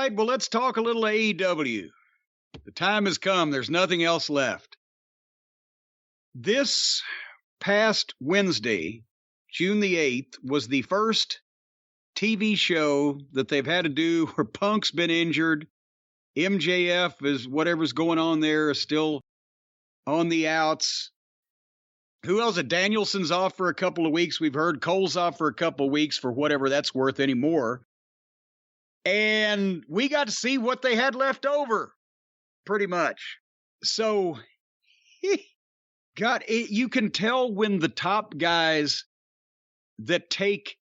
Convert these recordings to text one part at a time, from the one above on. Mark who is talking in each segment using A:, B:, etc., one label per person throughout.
A: right, well, let's talk a little AEW. The time has come. There's nothing else left. This past Wednesday, June the 8th, was the first TV show that they've had to do where Punk's been injured. MJF is whatever's going on there is still on the outs. Who else? Danielson's off for a couple of weeks. We've heard Cole's off for a couple of weeks for whatever that's worth anymore. And we got to see what they had left over, pretty much. So, you can tell when the top guys that take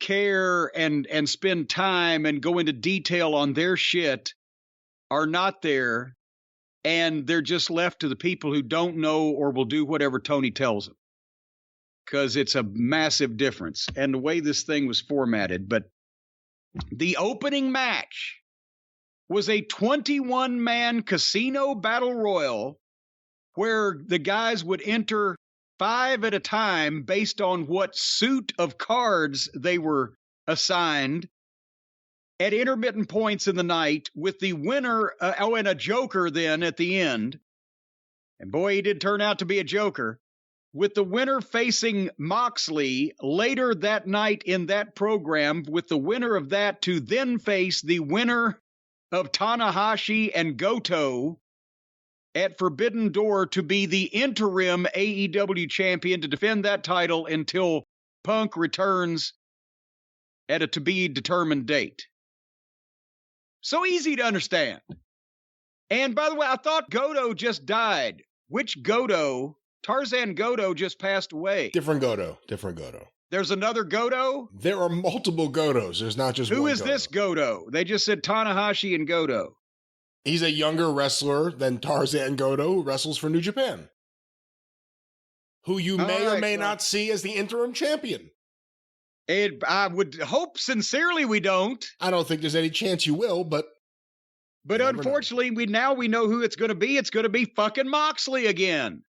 A: care and spend time and go into detail on their shit are not there, and they're just left to the people who don't know or will do whatever Tony tells them. Because it's a massive difference. And the way this thing was formatted, but the opening match was a 21-man casino battle royal where the guys would enter 5 at a time based on what suit of cards they were assigned at intermittent points in the night, with the winner, and a joker then at the end. And boy, he did turn out to be a joker. With the winner facing Moxley later that night in that program, with the winner of that to then face the winner of Tanahashi and Goto at Forbidden Door to be the interim AEW champion to defend that title until Punk returns at a to-be-determined date. So easy to understand. And by the way, I thought Goto just died. Which Goto? Tarzan Goto just passed away.
B: Different Goto.
A: There's another Goto?
B: There are multiple Gotos. There's not just one
A: Who is
B: Goto.
A: this Goto? They just said Tanahashi and Goto.
B: He's a younger wrestler than Tarzan Goto, who wrestles for New Japan, who you may or may not see as the interim champion.
A: I would hope sincerely we don't.
B: I don't think there's any chance you will, but
A: unfortunately, we know who it's going to be. It's going to be fucking Moxley again.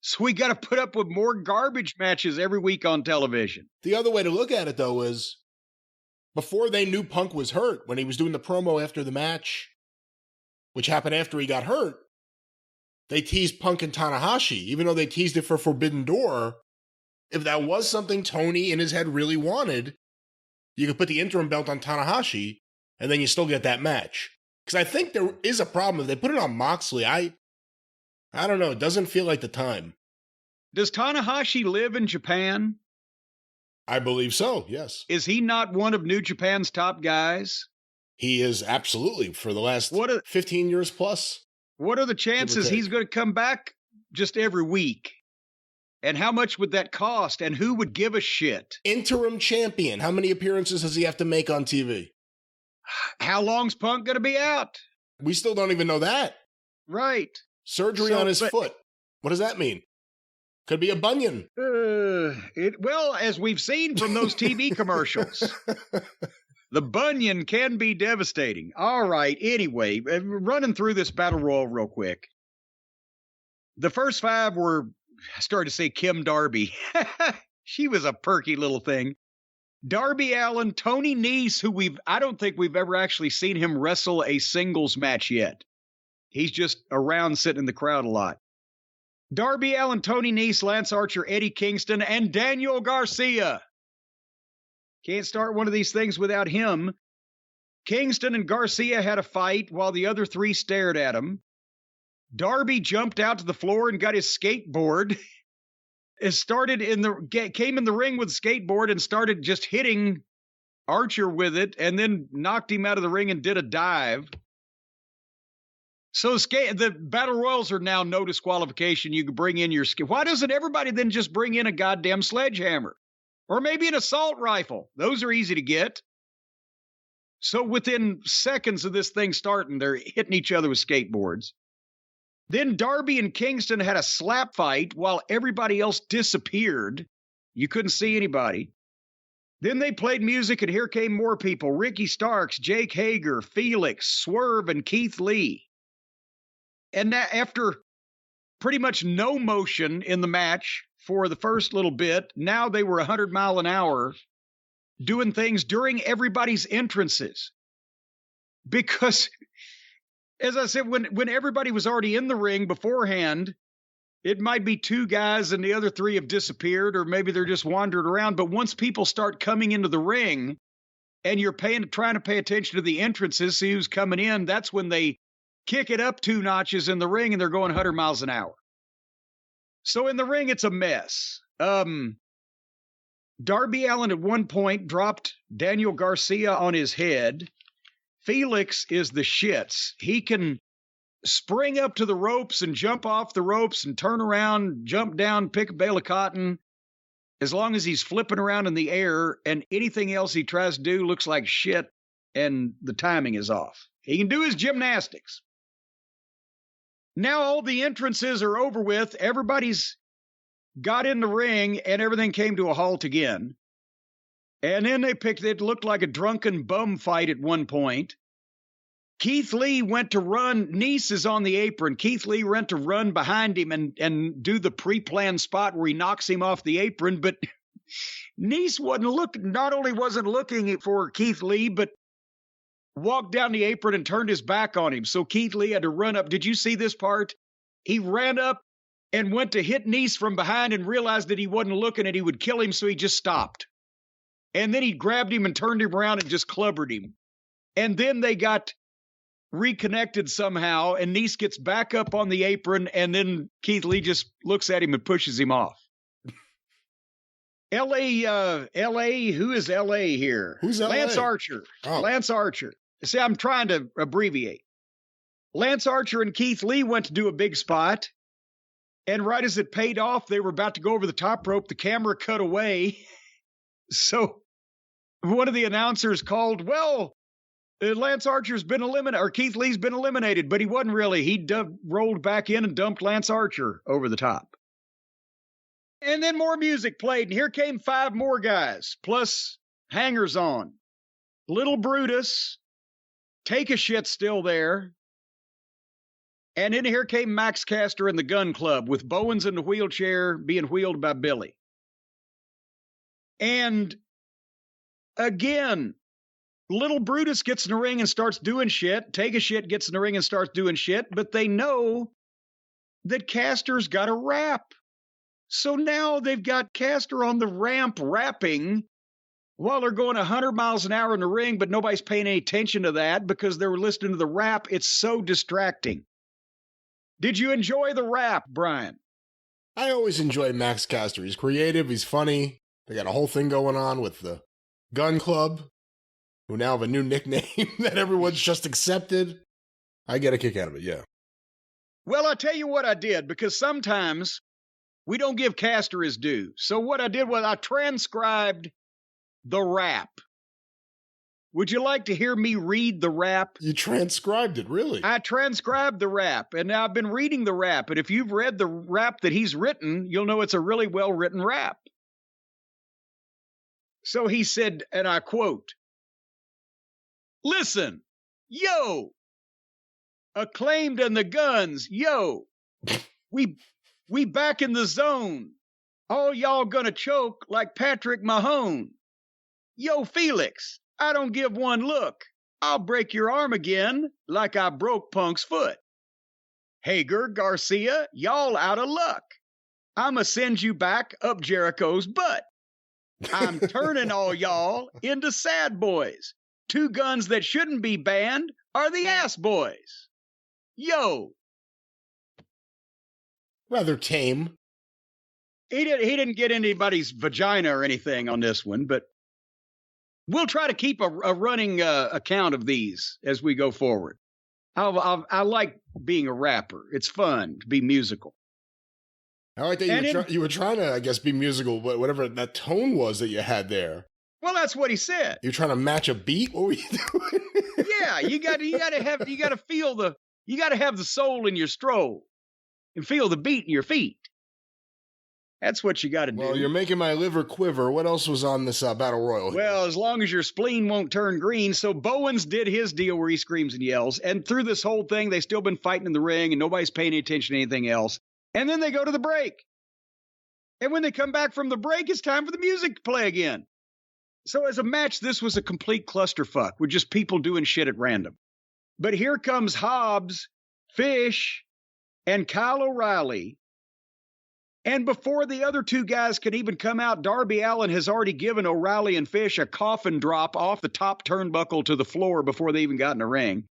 A: So we got to put up with more garbage matches every week on television.
B: The other way to look at it, though, is before they knew Punk was hurt, when he was doing the promo after the match, which happened after he got hurt, they teased Punk and Tanahashi, even though they teased it for Forbidden Door. If that was something Tony in his head really wanted, you could put the interim belt on Tanahashi, and then you still get that match. Because I think there is a problem. If they put it on Moxley, I don't know. It doesn't feel like the time.
A: Does Tanahashi live in Japan?
B: I believe so, yes.
A: Is he not one of New Japan's top guys?
B: He is absolutely, for the last 15 years plus.
A: What are the chances he's going to come back just every week? And how much would that cost? And who would give a shit?
B: Interim champion. How many appearances does he have to make on TV?
A: How long's Punk going to be out?
B: We still don't even know that.
A: Right.
B: Surgery on his foot. What does that mean? Could be a bunion.
A: Well, as we've seen from those TV commercials, the bunion can be devastating. All right. Anyway, running through this battle royal real quick. The first 5 were, I started to say Kim Darby. She was a perky little thing. Darby Allen, Tony Nese, who I don't think we've ever actually seen him wrestle a singles match yet. He's just around sitting in the crowd a lot. Darby Allen, Tony Nese, Lance Archer, Eddie Kingston, and Daniel Garcia. Can't start one of these things without him. Kingston and Garcia had a fight while the other 3 stared at him. Darby jumped out to the floor and got his skateboard. Came in the ring with a skateboard and started just hitting Archer with it, and then knocked him out of the ring and did a dive. So the battle royals are now no disqualification. You can bring in your skill. Why doesn't everybody then just bring in a goddamn sledgehammer? Or maybe an assault rifle? Those are easy to get. So within seconds of this thing starting, they're hitting each other with skateboards. Then Darby and Kingston had a slap fight while everybody else disappeared. You couldn't see anybody. Then they played music, and here came more people. Ricky Starks, Jake Hager, Felix, Swerve, and Keith Lee. And after pretty much no motion in the match for the first little bit, now they were 100 miles an hour doing things during everybody's entrances. Because, as I said, when everybody was already in the ring beforehand, it might be two guys and the other three have disappeared, or maybe they're just wandered around. But once people start coming into the ring and you're trying to pay attention to the entrances, see who's coming in, that's when they kick it up 2 notches in the ring and they're going 100 miles an hour. So in the ring, it's a mess. Darby Allen at one point dropped Daniel Garcia on his head. Felix is the shits. He can spring up to the ropes and jump off the ropes and turn around, jump down, pick a bale of cotton, as long as he's flipping around in the air, and anything else he tries to do looks like shit and the timing is off. He can do his gymnastics. Now all the entrances are over with. Everybody's got in the ring and everything came to a halt again. And then it looked like a drunken bum fight at one point. Keith Lee went to run. Nice is on the apron. Keith Lee went to run behind him and do the pre-planned spot where he knocks him off the apron. But Nice not only wasn't looking for Keith Lee, but walked down the apron and turned his back on him. So Keith Lee had to run up. Did you see this part? He ran up and went to hit Nice from behind and realized that he wasn't looking and he would kill him, so he just stopped. And then he grabbed him and turned him around and just clubbered him. And then they got reconnected somehow, and Nice gets back up on the apron, and then Keith Lee just looks at him and pushes him off. L.A., who is L.A. here?
B: Who's L.A.?
A: Lance Archer.
B: Oh.
A: Lance Archer. See, I'm trying to abbreviate. Lance Archer and Keith Lee went to do a big spot, and right as it paid off, they were about to go over the top rope. The camera cut away. So one of the announcers called, well, Lance Archer's been eliminated, or Keith Lee's been eliminated, but he wasn't really. He rolled back in and dumped Lance Archer over the top. And then more music played, and here came 5 more guys, plus hangers on. Little Brutus, Take a Shit still there. And then here came Max Caster and the Gun Club, with Bowens in the wheelchair being wheeled by Billy. And again, Little Brutus gets in the ring and starts doing shit. Take a Shit gets in the ring and starts doing shit, but they know that Caster's got a rap. So now they've got Caster on the ramp rapping while they're going 100 miles an hour in the ring, but nobody's paying any attention to that because they were listening to the rap. It's so distracting. Did you enjoy the rap, Brian?
B: I always enjoy Max Caster. He's creative. He's funny. They got a whole thing going on with the Gun Club, who now have a new nickname that everyone's just accepted. I get a kick out of it, yeah.
A: Well, I'll tell you what I did, because sometimes we don't give Caster his due. So what I did was I transcribed the rap. Would you like to hear me read the rap?
B: You transcribed it, really?
A: I transcribed the rap, and now I've been reading the rap. And if you've read the rap that he's written, you'll know it's a really well-written rap. So he said, and I quote, "Listen, yo, Acclaimed and the Guns, yo, we back in the zone. All y'all gonna choke like Patrick Mahone. Yo, Felix, I don't give one look. I'll break your arm again like I broke Punk's foot. Hager, Garcia, y'all out of luck. I'ma send you back up Jericho's butt. I'm turning all y'all into sad boys. 2 guns that shouldn't be banned are the ass boys. Yo."
B: Rather tame.
A: He didn't get anybody's vagina or anything on this one, but we'll try to keep a running account of these as we go forward. I like being a rapper. It's fun to be musical.
B: I like that you were trying to, I guess, be musical, but whatever that tone was that you had there.
A: Well, that's what he said.
B: You're trying to match a beat? What were you doing?
A: Yeah, you got to feel you got to have the soul in your stroll and feel the beat in your feet. That's what you got to do.
B: Well, you're making my liver quiver. What else was on this Battle Royal here?
A: Well, as long as your spleen won't turn green. So Bowens did his deal where he screams and yells. And through this whole thing, they've still been fighting in the ring and nobody's paying any attention to anything else. And then they go to the break. And when they come back from the break, it's time for the music to play again. So as a match, this was a complete clusterfuck with just people doing shit at random. But here comes Hobbs, Fish, and Kyle O'Reilly. And before the other two guys can even come out, Darby Allen has already given O'Reilly and Fish a coffin drop off the top turnbuckle to the floor before they even got in the ring.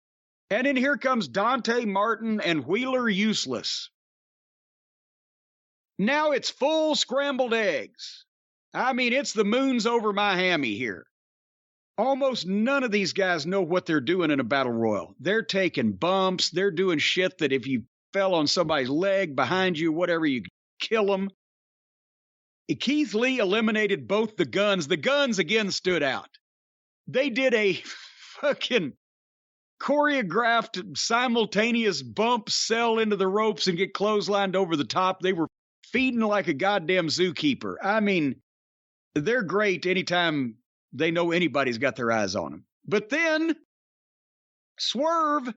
A: And then here comes Dante Martin and Wheeler Useless. Now it's full scrambled eggs. I mean, it's the moon's over my hammy here. Almost none of these guys know what they're doing in a battle royal. They're taking bumps. They're doing shit that if you fell on somebody's leg, behind you, whatever, you kill them. Keith Lee eliminated both the guns. The guns again stood out. They did a fucking choreographed simultaneous bump, sell into the ropes, and get clotheslined over the top. They were feeding like a goddamn zookeeper. I mean, they're great anytime they know anybody's got their eyes on them. But then Swerve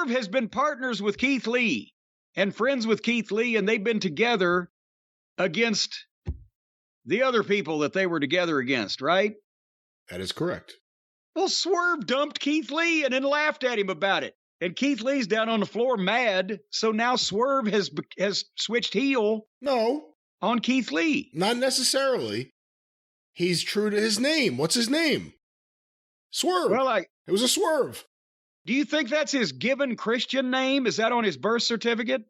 A: has been partners with Keith Lee and friends with Keith Lee, and they've been together against the other people that they were together against, right?
B: That is correct.
A: Well, Swerve dumped Keith Lee and then laughed at him about it. And Keith Lee's down on the floor mad, so now Swerve has switched heel.
B: No.
A: On Keith Lee.
B: Not necessarily. He's true to his name. What's his name? Swerve.
A: Well,
B: it was a Swerve.
A: Do you think that's his given Christian name? Is that on his birth certificate?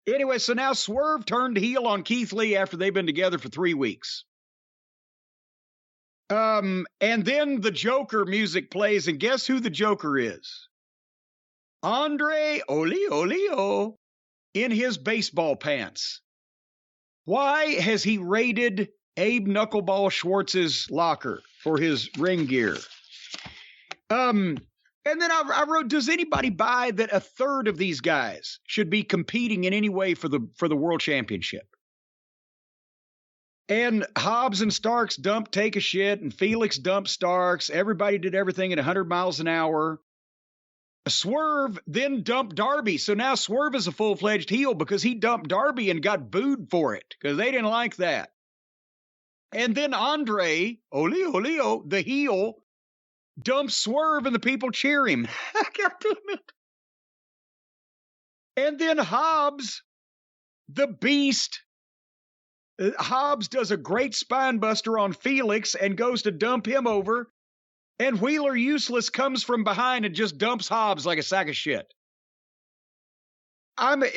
A: Anyway, so now Swerve turned heel on Keith Lee after they've been together for 3 weeks. And then the Joker music plays, and guess who the Joker is? Andre Olio in his baseball pants. Why has he raided Abe Knuckleball Schwartz's locker for his ring gear? And then I wrote, does anybody buy that a third of these guys should be competing in any way for the world championship? And Hobbs and Starks dumped Take a Shit, and Felix dumped Starks. Everybody did everything at 100 miles an hour. Swerve then dumped Darby. So now Swerve is a full-fledged heel because he dumped Darby and got booed for it because they didn't like that. And then Andre, Olio, the heel, dumps Swerve and the people cheer him. God damn it. And then Hobbs, the beast, Hobbs does a great spine buster on Felix and goes to dump him over. And Wheeler Useless comes from behind and just dumps Hobbs like a sack of shit. What do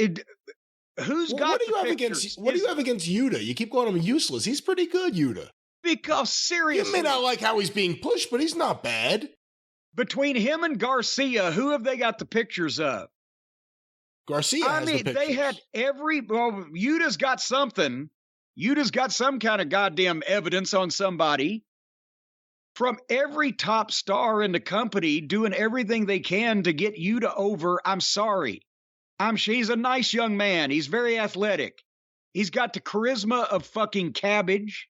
A: you
B: have against YUDA? You keep calling him useless. He's pretty good, YUDA.
A: Because seriously,
B: you may not like how he's being pushed, but he's not bad.
A: Between him and Garcia, who have they got the pictures of?
B: Garcia has the pictures.
A: They had YUDA's got something. YUDA's got some kind of goddamn evidence on somebody. From every top star in the company doing everything they can to get YUDA over. I'm sorry. He's a nice young man. He's very athletic. He's got the charisma of fucking cabbage.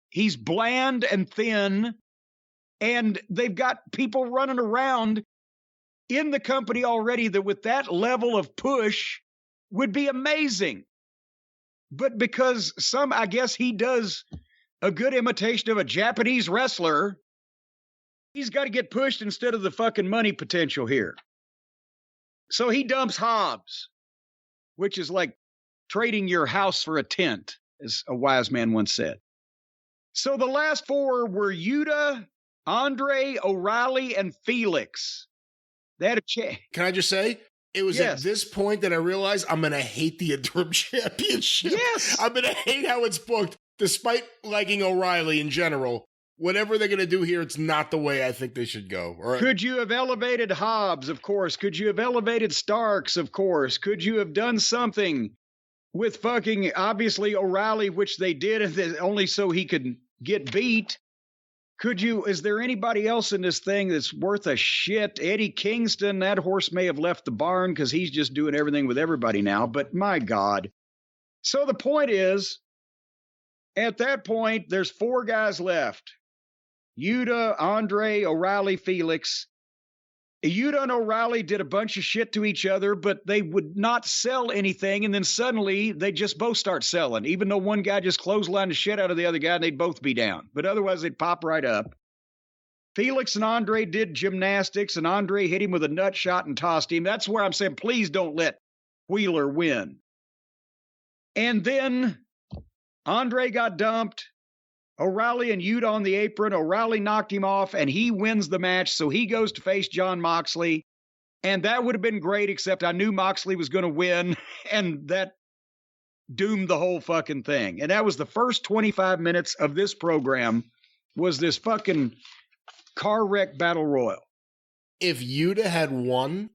A: He's bland and thin. And they've got people running around in the company already that with that level of push would be amazing. But because I guess he does a good imitation of a Japanese wrestler, he's got to get pushed instead of the fucking money potential here. So he dumps Hobbs, which is like trading your house for a tent, as a wise man once said. So the last four were YUDA, Andre, O'Reilly, and Felix. They had a chance.
B: Can I just say, it was at this point that I realized I'm going to hate the Interim Championship.
A: Yes.
B: I'm going to hate how it's booked, despite liking O'Reilly in general. Whatever they're going to do here, it's not the way I think they should go. Right.
A: Could you have elevated Hobbs? Of course. Could you have elevated Starks? Of course. Could you have done something with fucking, obviously, O'Reilly, which they did only so he could get beat? Is there anybody else in this thing that's worth a shit? Eddie Kingston, that horse may have left the barn because he's just doing everything with everybody now, but my God. So the point is, at that point, there's four guys left. YUDA, Andre, O'Reilly, Felix. YUDA and O'Reilly did a bunch of shit to each other, but they would not sell anything, and then suddenly they just both start selling, even though one guy just clotheslined the shit out of the other guy, and they'd both be down. But otherwise, they'd pop right up. Felix and Andre did gymnastics, and Andre hit him with a nut shot and tossed him. That's where I'm saying, please don't let Wheeler win. And then Andre got dumped. O'Reilly and YUDA on the apron. O'Reilly knocked him off, and he wins the match, so he goes to face Jon Moxley. And that would have been great, except I knew Moxley was going to win, and that doomed the whole fucking thing. And that was the first 25 minutes of this program, was this fucking car wreck battle royal.
B: If YUDA had won,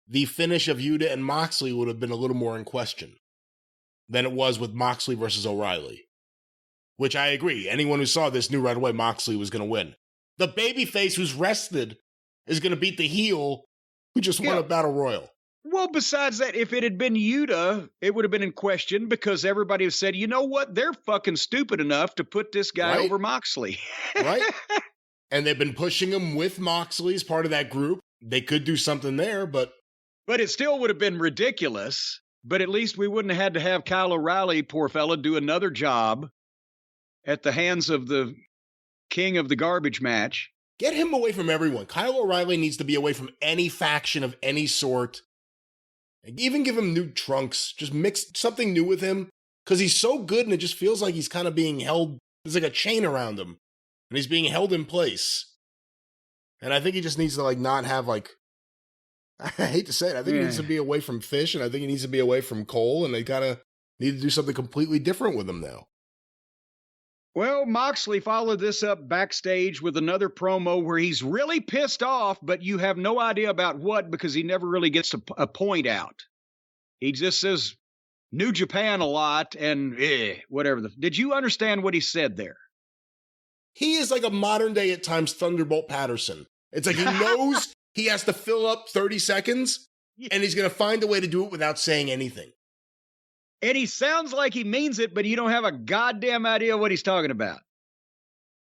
B: the finish of YUDA and Moxley would have been a little more in question than it was with Moxley versus O'Reilly. Which I agree. Anyone who saw this knew right away Moxley was going to win. The babyface who's rested is going to beat the heel who just won a battle royal.
A: Well, besides that, if it had been YUDA, it would have been in question because everybody have said, you know what? They're fucking stupid enough to put this guy over Moxley.
B: Right? And they've been pushing him with Moxley as part of that group. They could do something there, but
A: it still would have been ridiculous. But at least we wouldn't have had to have Kyle O'Reilly, poor fella, do another job at the hands of the king of the garbage match.
B: Get him away from everyone. Kyle O'Reilly needs to be away from any faction of any sort. Even give him new trunks. Just mix something new with him. Because he's so good and it just feels like he's kind of being held. There's like a chain around him. And he's being held in place. And I think he just needs to not have I hate to say it. I think he needs to be away from Fish. And I think he needs to be away from Cole. And they kind of need to do something completely different with him now.
A: Well, Moxley followed this up backstage with another promo where he's really pissed off, but you have no idea about what because he never really gets a point out. He just says New Japan a lot and whatever. Did you understand what he said there?
B: He is like a modern day at times Thunderbolt Patterson. It's like he knows he has to fill up 30 seconds and he's going to find a way to do it without saying anything.
A: And he sounds like he means it, but you don't have a goddamn idea what he's talking about.